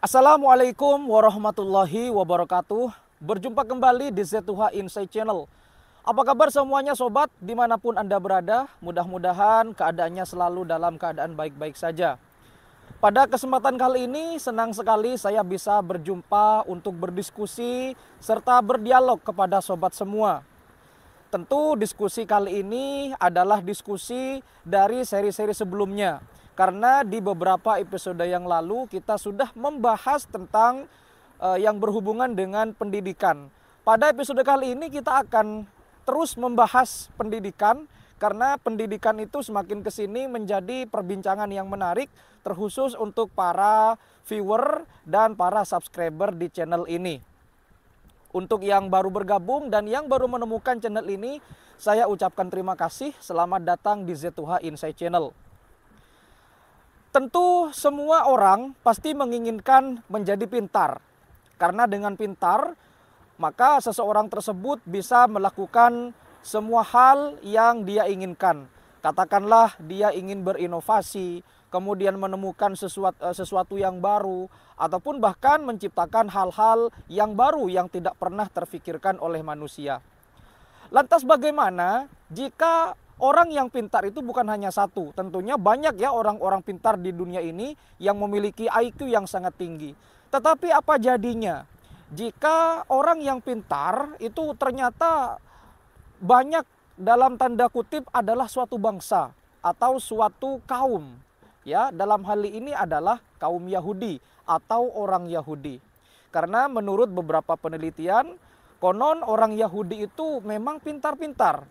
Assalamualaikum warahmatullahi wabarakatuh. Berjumpa kembali di Z2H Insight Channel. Apa kabar semuanya sobat dimanapun Anda berada? Mudah-mudahan keadaannya selalu dalam keadaan baik-baik saja. Pada kesempatan kali ini senang sekali saya bisa berjumpa untuk berdiskusi serta berdialog kepada sobat semua. Tentu diskusi kali ini adalah diskusi dari seri-seri sebelumnya. Karena di beberapa episode yang lalu kita sudah membahas tentang yang berhubungan dengan pendidikan. Pada episode kali ini kita akan terus membahas pendidikan karena pendidikan itu semakin kesini menjadi perbincangan yang menarik terkhusus untuk para viewer dan para subscriber di channel ini. Untuk yang baru bergabung dan yang baru menemukan channel ini, saya ucapkan terima kasih. Selamat datang di Z2H Insight Channel. Tentu semua orang pasti menginginkan menjadi pintar. Karena dengan pintar, maka seseorang tersebut bisa melakukan semua hal yang dia inginkan. Katakanlah dia ingin berinovasi, kemudian menemukan sesuatu yang baru, ataupun bahkan menciptakan hal-hal yang baru yang tidak pernah terfikirkan oleh manusia. Lantas bagaimana jika orang yang pintar itu bukan hanya satu? Tentunya banyak ya orang-orang pintar di dunia ini yang memiliki IQ yang sangat tinggi. Tetapi apa jadinya jika orang yang pintar itu ternyata banyak dalam tanda kutip adalah suatu bangsa atau suatu kaum? Ya, dalam hal ini adalah kaum Yahudi atau orang Yahudi. Karena menurut beberapa penelitian, konon orang Yahudi itu memang pintar-pintar.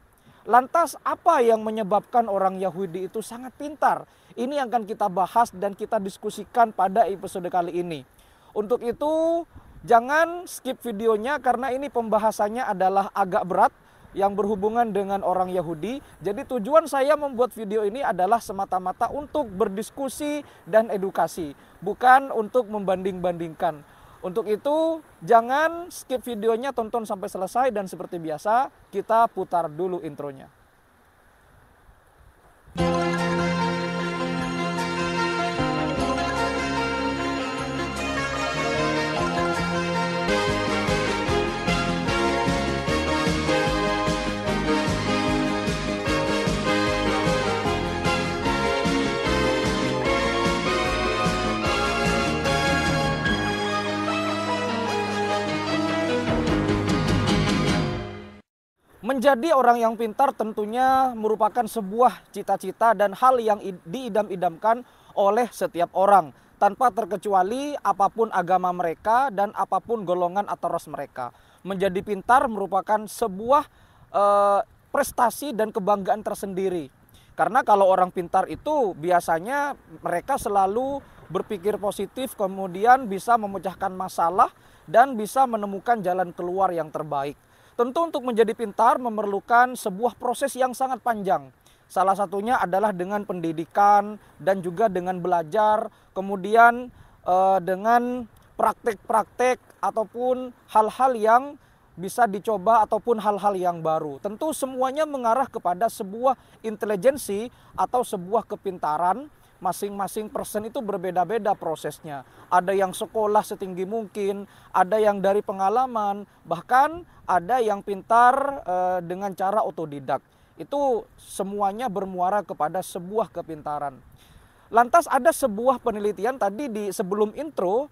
Lantas apa yang menyebabkan orang Yahudi itu sangat pintar? Ini yang akan kita bahas dan kita diskusikan pada episode kali ini. Untuk itu jangan skip videonya karena ini pembahasannya adalah agak berat yang berhubungan dengan orang Yahudi. Jadi tujuan saya membuat video ini adalah semata-mata untuk berdiskusi dan edukasi, bukan untuk membanding-bandingkan. Untuk itu jangan skip videonya, tonton sampai selesai dan seperti biasa kita putar dulu intronya. Menjadi orang yang pintar tentunya merupakan sebuah cita-cita dan hal yang diidam-idamkan oleh setiap orang. Tanpa terkecuali apapun agama mereka dan apapun golongan atau ras mereka. Menjadi pintar merupakan sebuah prestasi dan kebanggaan tersendiri. Karena kalau orang pintar itu biasanya mereka selalu berpikir positif, kemudian bisa memecahkan masalah dan bisa menemukan jalan keluar yang terbaik. Tentu untuk menjadi pintar memerlukan sebuah proses yang sangat panjang. Salah satunya adalah dengan pendidikan dan juga dengan belajar, kemudian dengan praktek-praktek ataupun hal-hal yang bisa dicoba ataupun hal-hal yang baru. Tentu semuanya mengarah kepada sebuah intelijensi atau sebuah kepintaran. Masing-masing person itu berbeda-beda prosesnya. Ada yang sekolah setinggi mungkin, ada yang dari pengalaman, bahkan ada yang pintar dengan cara otodidak. Itu semuanya bermuara kepada sebuah kepintaran. Lantas ada sebuah penelitian tadi di sebelum intro,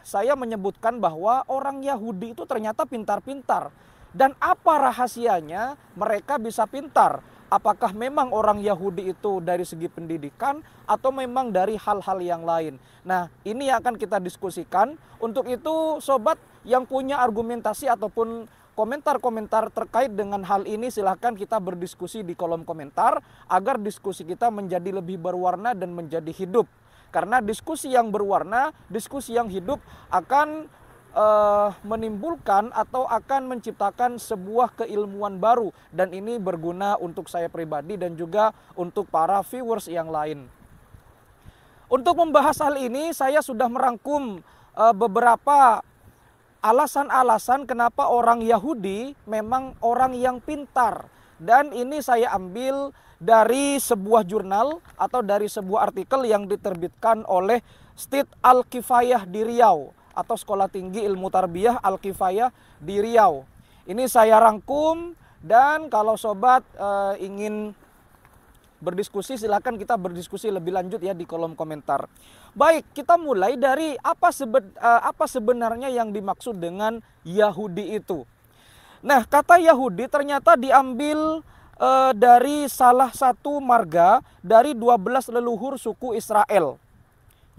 saya menyebutkan bahwa orang Yahudi itu ternyata pintar-pintar. Dan apa rahasianya mereka bisa pintar? Apakah memang orang Yahudi itu dari segi pendidikan atau memang dari hal-hal yang lain? Nah, ini yang akan kita diskusikan. Untuk itu, sobat yang punya argumentasi ataupun komentar-komentar terkait dengan hal ini, silahkan kita berdiskusi di kolom komentar agar diskusi kita menjadi lebih berwarna dan menjadi hidup. Karena diskusi yang berwarna, diskusi yang hidup akan menimbulkan atau akan menciptakan sebuah keilmuan baru, dan ini berguna untuk saya pribadi dan juga untuk para viewers yang lain. Untuk membahas hal ini saya sudah merangkum beberapa alasan-alasan kenapa orang Yahudi memang orang yang pintar, dan ini saya ambil dari sebuah jurnal atau dari sebuah artikel yang diterbitkan oleh Stit Al-Kifayah di Riau atau Sekolah Tinggi Ilmu Tarbiyah Al-Kifayah di Riau. Ini saya rangkum, dan kalau sobat ingin berdiskusi, silakan kita berdiskusi lebih lanjut ya di kolom komentar. Baik, kita mulai dari apa sebenarnya yang dimaksud dengan Yahudi itu. Nah, kata Yahudi ternyata diambil dari salah satu marga dari 12 leluhur suku Israel.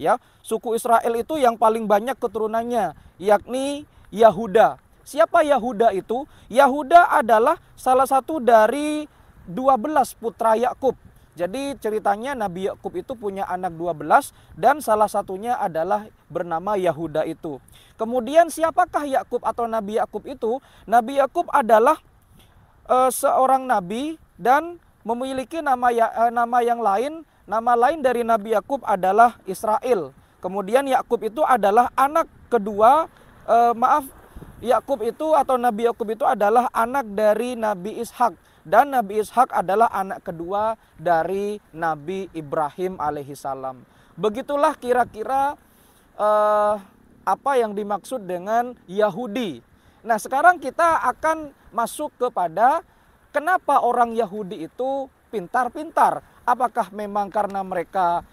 Ya, suku Israel itu yang paling banyak keturunannya, yakni Yahuda. Siapa Yahuda itu? Yahuda adalah salah satu dari 12 putra Yakub. Jadi ceritanya Nabi Yakub itu punya anak 12 dan salah satunya adalah bernama Yahuda itu. Kemudian siapakah Yakub atau Nabi Yakub itu? Nabi Yakub adalah seorang nabi dan memiliki nama yang lain. Nama lain dari Nabi Yakub adalah Israel. Kemudian Yakub itu adalah anak kedua, Yakub itu atau Nabi Yakub itu adalah anak dari Nabi Ishak. Dan Nabi Ishak adalah anak kedua dari Nabi Ibrahim alaihissalam. Begitulah kira-kira apa yang dimaksud dengan Yahudi. Nah, sekarang kita akan masuk kepada kenapa orang Yahudi itu pintar-pintar. Apakah memang karena mereka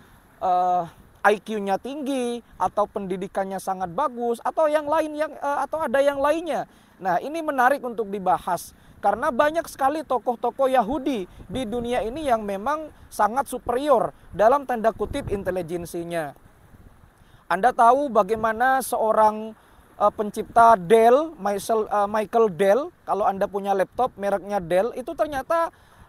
IQ-nya tinggi atau pendidikannya sangat bagus atau atau ada yang lainnya. Nah, ini menarik untuk dibahas karena banyak sekali tokoh-tokoh Yahudi di dunia ini yang memang sangat superior dalam tanda kutip intelijensinya. Anda tahu bagaimana seorang pencipta Dell, Michael Dell, kalau Anda punya laptop mereknya Dell, itu ternyata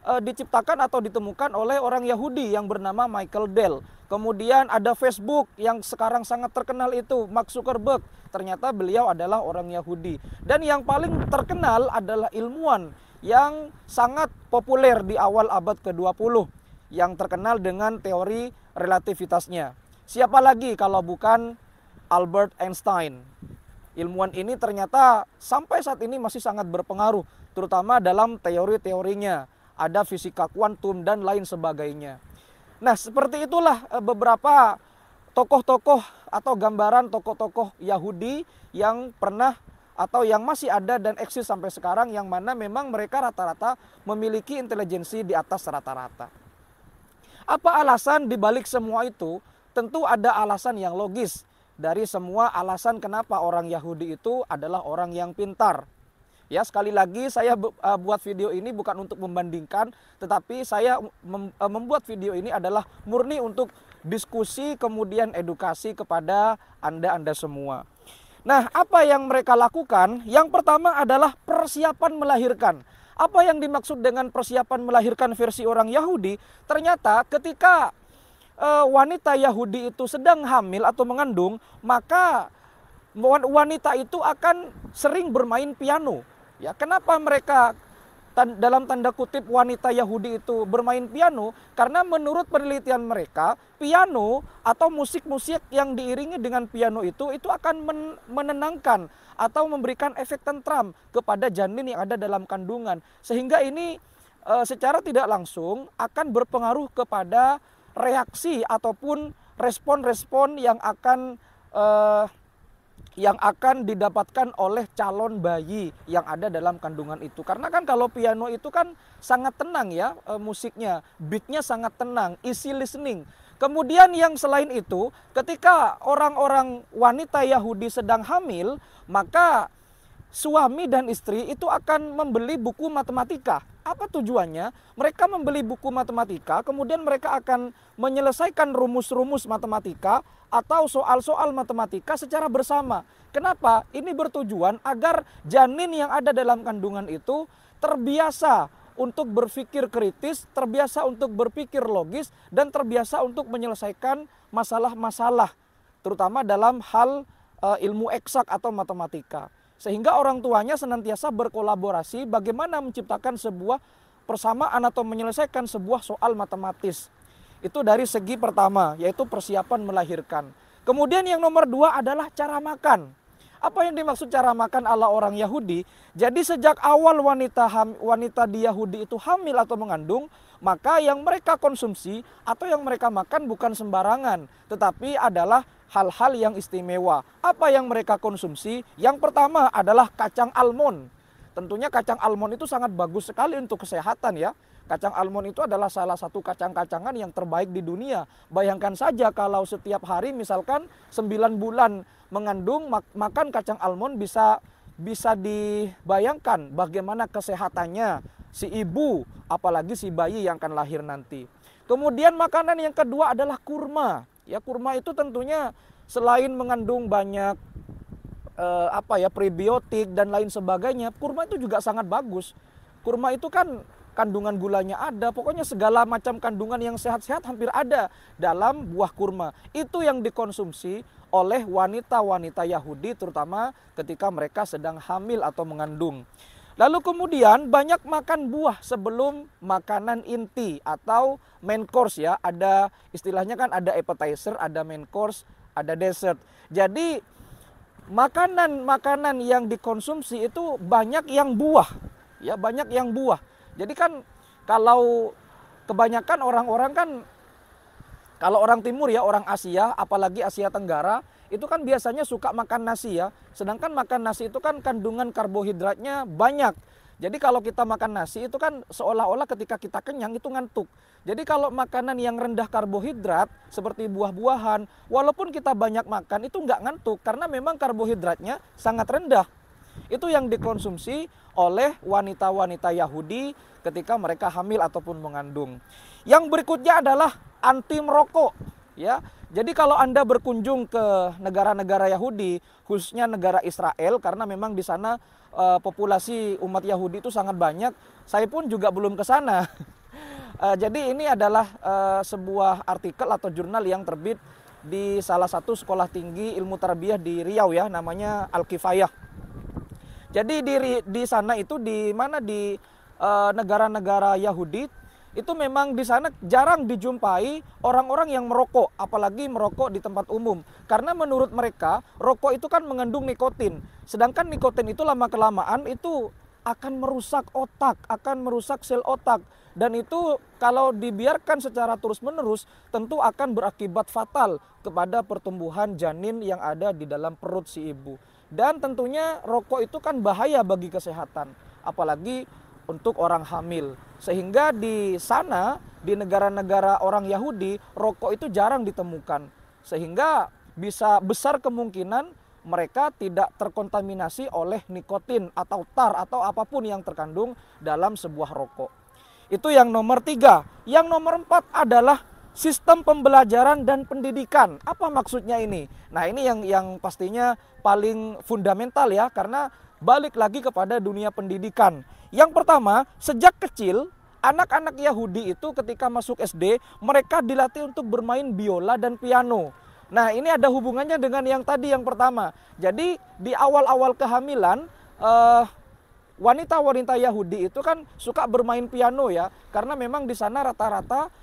diciptakan atau ditemukan oleh orang Yahudi yang bernama Michael Dell. Kemudian ada Facebook yang sekarang sangat terkenal itu, Mark Zuckerberg. Ternyata beliau adalah orang Yahudi. Dan yang paling terkenal adalah ilmuwan yang sangat populer di awal abad ke-20 yang terkenal dengan teori relativitasnya. Siapa lagi kalau bukan Albert Einstein. Ilmuwan ini ternyata sampai saat ini masih sangat berpengaruh, terutama dalam teori-teorinya. Ada fisika kuantum dan lain sebagainya. Nah, seperti itulah beberapa tokoh-tokoh atau gambaran tokoh-tokoh Yahudi yang pernah atau yang masih ada dan eksis sampai sekarang, yang mana memang mereka rata-rata memiliki intelijensi di atas rata-rata. Apa alasan dibalik semua itu? Tentu ada alasan yang logis dari semua alasan kenapa orang Yahudi itu adalah orang yang pintar. Ya, sekali lagi saya buat video ini bukan untuk membandingkan, tetapi saya membuat video ini adalah murni untuk diskusi kemudian edukasi kepada Anda semua. Nah, apa yang mereka lakukan? Yang pertama adalah persiapan melahirkan. Apa yang dimaksud dengan persiapan melahirkan versi orang Yahudi? Ternyata ketika wanita Yahudi itu sedang hamil atau mengandung, maka wanita itu akan sering bermain piano. Ya, kenapa mereka dalam tanda kutip wanita Yahudi itu bermain piano? Karena menurut penelitian mereka, piano atau musik-musik yang diiringi dengan piano itu akan menenangkan atau memberikan efek tentram kepada janin yang ada dalam kandungan. Sehingga ini secara tidak langsung akan berpengaruh kepada reaksi ataupun respon-respon yang akan didapatkan oleh calon bayi yang ada dalam kandungan itu. Karena kan kalau piano itu kan sangat tenang ya musiknya, beatnya sangat tenang, easy listening. Kemudian yang selain itu, ketika orang-orang wanita Yahudi sedang hamil, maka suami dan istri itu akan membeli buku matematika. Apa tujuannya? Mereka membeli buku matematika, kemudian mereka akan menyelesaikan rumus-rumus matematika atau soal-soal matematika secara bersama. Kenapa? Ini bertujuan agar janin yang ada dalam kandungan itu terbiasa untuk berpikir kritis, terbiasa untuk berpikir logis, dan terbiasa untuk menyelesaikan masalah-masalah, terutama dalam hal ilmu eksak atau matematika. Sehingga orang tuanya senantiasa berkolaborasi bagaimana menciptakan sebuah persamaan atau menyelesaikan sebuah soal matematis. Itu dari segi pertama, yaitu persiapan melahirkan. Kemudian yang nomor dua adalah cara makan. Apa yang dimaksud cara makan ala orang Yahudi? Jadi sejak awal wanita di Yahudi itu hamil atau mengandung, Maka yang mereka konsumsi atau yang mereka makan bukan sembarangan, tetapi adalah hal-hal yang istimewa. Apa yang mereka konsumsi? Yang pertama adalah kacang almond. Tentunya kacang almond itu sangat bagus sekali untuk kesehatan ya. Kacang almond itu adalah salah satu kacang-kacangan yang terbaik di dunia. Bayangkan saja kalau setiap hari misalkan 9 bulan mengandung makan kacang almond, bisa dibayangkan bagaimana kesehatannya si ibu, apalagi si bayi yang akan lahir nanti. Kemudian makanan yang kedua adalah kurma. Ya, kurma itu tentunya selain mengandung banyak prebiotik dan lain sebagainya, kurma itu juga sangat bagus. Kurma itu kan kandungan gulanya ada, pokoknya segala macam kandungan yang sehat-sehat hampir ada dalam buah kurma. Itu yang dikonsumsi oleh wanita-wanita Yahudi, terutama ketika mereka sedang hamil atau mengandung. Lalu kemudian banyak makan buah sebelum makanan inti atau main course ya. Ada istilahnya kan, ada appetizer, ada main course, ada dessert. Jadi makanan-makanan yang dikonsumsi itu banyak yang buah. Ya, banyak yang buah. Jadi kan kalau kebanyakan orang-orang kan, kalau orang timur ya, orang Asia, apalagi Asia Tenggara, itu kan biasanya suka makan nasi ya. Sedangkan makan nasi itu kan kandungan karbohidratnya banyak. Jadi kalau kita makan nasi itu kan seolah-olah ketika kita kenyang itu ngantuk. Jadi kalau makanan yang rendah karbohidrat seperti buah-buahan, walaupun kita banyak makan itu nggak ngantuk karena memang karbohidratnya sangat rendah. Itu yang dikonsumsi oleh wanita-wanita Yahudi ketika mereka hamil ataupun mengandung. Yang berikutnya adalah anti merokok ya. Jadi kalau Anda berkunjung ke negara-negara Yahudi, khususnya negara Israel, karena memang di sana populasi umat Yahudi itu sangat banyak. Saya pun juga belum ke sana. Jadi ini adalah sebuah artikel atau jurnal yang terbit di salah satu sekolah tinggi ilmu tarbiyah di Riau ya, namanya Al-Kifayah. Jadi di sana itu di negara-negara Yahudi itu memang di sana jarang dijumpai orang-orang yang merokok, apalagi merokok di tempat umum. Karena menurut mereka rokok itu kan mengandung nikotin. Sedangkan nikotin itu lama-kelamaan itu akan merusak otak, akan merusak sel otak. Dan itu kalau dibiarkan secara terus-menerus tentu akan berakibat fatal kepada pertumbuhan janin yang ada di dalam perut si ibu. Dan tentunya rokok itu kan bahaya bagi kesehatan, apalagi untuk orang hamil. Sehingga di sana, di negara-negara orang Yahudi, rokok itu jarang ditemukan. Sehingga bisa besar kemungkinan mereka tidak terkontaminasi oleh nikotin atau tar atau apapun yang terkandung dalam sebuah rokok. Itu yang nomor 3. Yang nomor 4 adalah sistem pembelajaran dan pendidikan. Apa maksudnya ini? Nah, ini yang pastinya paling fundamental ya, karena balik lagi kepada dunia pendidikan. Yang pertama, sejak kecil anak-anak Yahudi itu ketika masuk SD, mereka dilatih untuk bermain biola dan piano. Nah, ini ada hubungannya dengan yang tadi yang pertama. Jadi di awal-awal kehamilan wanita-wanita Yahudi itu kan suka bermain piano ya, karena memang di sana rata-rata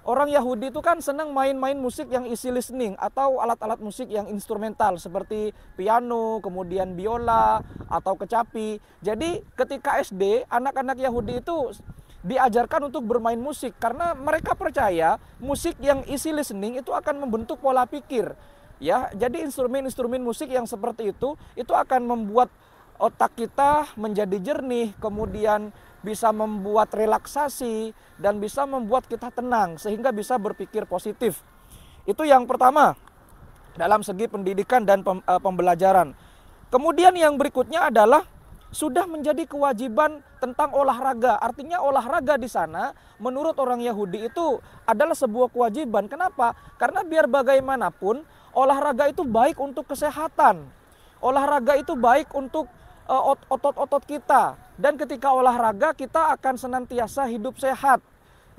orang Yahudi itu kan senang main-main musik yang easy listening atau alat-alat musik yang instrumental seperti piano, kemudian biola atau kecapi. Jadi ketika SD, anak-anak Yahudi itu diajarkan untuk bermain musik karena mereka percaya musik yang easy listening itu akan membentuk pola pikir. Ya, jadi instrumen-instrumen musik yang seperti itu akan membuat otak kita menjadi jernih, kemudian bisa membuat relaksasi dan bisa membuat kita tenang sehingga bisa berpikir positif. Itu yang pertama dalam segi pendidikan dan pembelajaran. Kemudian yang berikutnya adalah sudah menjadi kewajiban tentang olahraga. Artinya olahraga di sana menurut orang Yahudi itu adalah sebuah kewajiban. Kenapa? Karena biar bagaimanapun olahraga itu baik untuk kesehatan. Olahraga itu baik untuk otot-otot kita. Dan ketika olahraga kita akan senantiasa hidup sehat.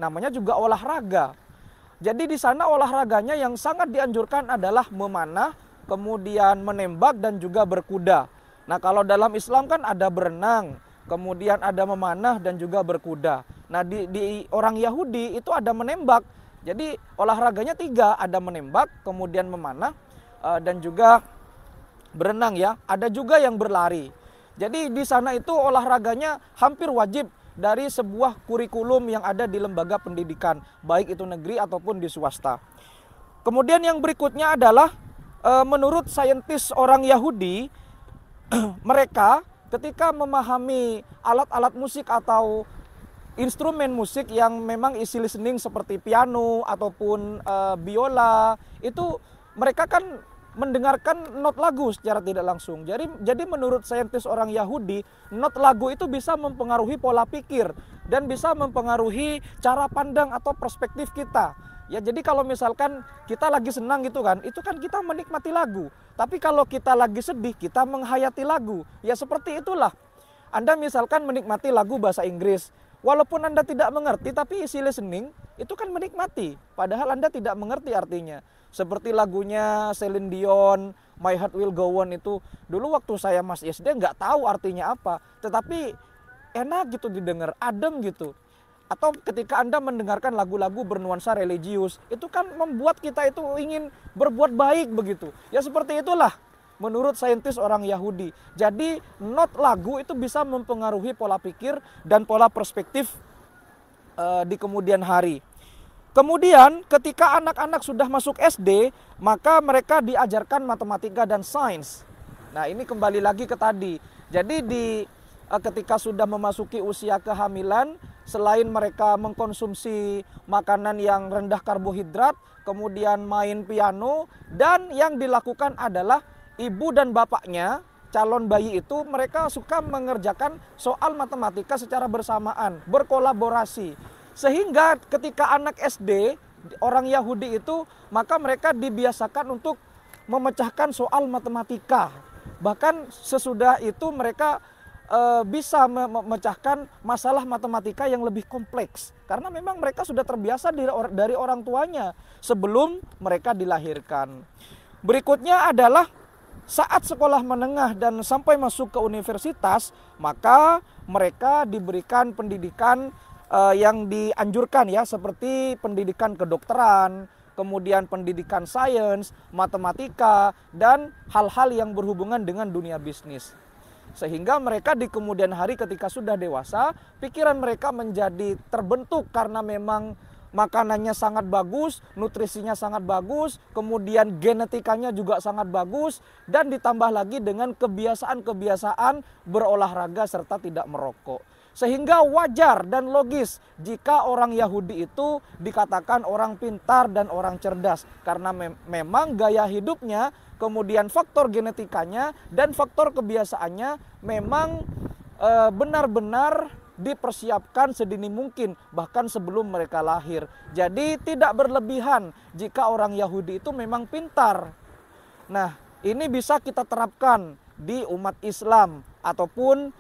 Namanya juga olahraga. Jadi di sana olahraganya yang sangat dianjurkan adalah memanah, kemudian menembak dan juga berkuda. Nah, kalau dalam Islam kan ada berenang, kemudian ada memanah dan juga berkuda. Nah, di orang Yahudi itu ada menembak. Jadi olahraganya 3, ada menembak, kemudian memanah dan juga berenang ya. Ada juga yang berlari. Jadi di sana itu olahraganya hampir wajib dari sebuah kurikulum yang ada di lembaga pendidikan, baik itu negeri ataupun di swasta. Kemudian yang berikutnya adalah menurut saintis orang Yahudi, mereka ketika memahami alat-alat musik atau instrumen musik yang memang isi listening seperti piano ataupun biola, itu mereka kan mendengarkan not lagu secara tidak langsung. Jadi menurut saintis orang Yahudi, not lagu itu bisa mempengaruhi pola pikir dan bisa mempengaruhi cara pandang atau perspektif kita. Ya, jadi kalau misalkan kita lagi senang gitu kan, itu kan kita menikmati lagu. Tapi kalau kita lagi sedih, kita menghayati lagu. Ya seperti itulah. Anda misalkan menikmati lagu bahasa Inggris, walaupun Anda tidak mengerti, tapi isi listening itu kan menikmati. Padahal Anda tidak mengerti artinya. Seperti lagunya Celine Dion, My Heart Will Go On itu. Dulu waktu saya masih SD nggak tahu artinya apa. Tetapi enak gitu didengar, adem gitu. Atau ketika Anda mendengarkan lagu-lagu bernuansa religius, itu kan membuat kita itu ingin berbuat baik begitu. Ya seperti itulah menurut saintis orang Yahudi. Jadi not lagu itu bisa mempengaruhi pola pikir dan pola perspektif di kemudian hari. Kemudian ketika anak-anak sudah masuk SD, maka mereka diajarkan matematika dan sains. Nah ini kembali lagi ke tadi. Jadi ketika sudah memasuki usia kehamilan, selain mereka mengkonsumsi makanan yang rendah karbohidrat, kemudian main piano, dan yang dilakukan adalah ibu dan bapaknya, calon bayi itu mereka suka mengerjakan soal matematika secara bersamaan, berkolaborasi. Sehingga ketika anak SD, orang Yahudi itu, maka mereka dibiasakan untuk memecahkan soal matematika. Bahkan sesudah itu mereka bisa memecahkan masalah matematika yang lebih kompleks. Karena memang mereka sudah terbiasa dari orang tuanya sebelum mereka dilahirkan. Berikutnya adalah saat sekolah menengah dan sampai masuk ke universitas, maka mereka diberikan pendidikan yang dianjurkan ya, seperti pendidikan kedokteran, kemudian pendidikan sains, matematika, dan hal-hal yang berhubungan dengan dunia bisnis. Sehingga mereka di kemudian hari ketika sudah dewasa, pikiran mereka menjadi terbentuk karena memang makanannya sangat bagus, nutrisinya sangat bagus, kemudian genetikanya juga sangat bagus, dan ditambah lagi dengan kebiasaan-kebiasaan berolahraga serta tidak merokok. Sehingga wajar dan logis jika orang Yahudi itu dikatakan orang pintar dan orang cerdas. Karena memang gaya hidupnya, kemudian faktor genetikanya dan faktor kebiasaannya memang benar-benar dipersiapkan sedini mungkin, bahkan sebelum mereka lahir. Jadi tidak berlebihan jika orang Yahudi itu memang pintar. Nah, ini bisa kita terapkan di umat Islam ataupun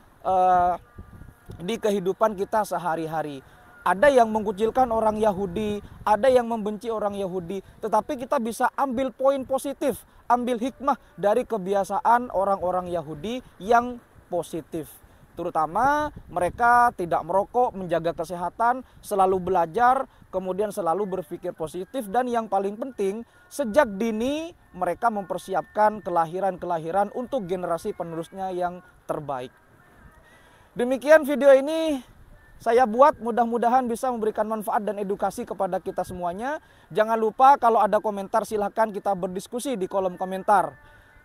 di kehidupan kita sehari-hari. Ada yang mengucilkan orang Yahudi, ada yang membenci orang Yahudi, tetapi kita bisa ambil poin positif, ambil hikmah dari kebiasaan orang-orang Yahudi yang positif. Terutama mereka tidak merokok, menjaga kesehatan, selalu belajar, kemudian selalu berpikir positif, dan yang paling penting, sejak dini mereka mempersiapkan kelahiran-kelahiran untuk generasi penerusnya yang terbaik. Demikian video ini saya buat, mudah-mudahan bisa memberikan manfaat dan edukasi kepada kita semuanya. Jangan lupa kalau ada komentar silahkan kita berdiskusi di kolom komentar.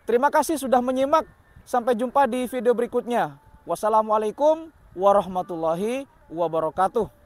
Terima kasih sudah menyimak, sampai jumpa di video berikutnya. Wassalamualaikum warahmatullahi wabarakatuh.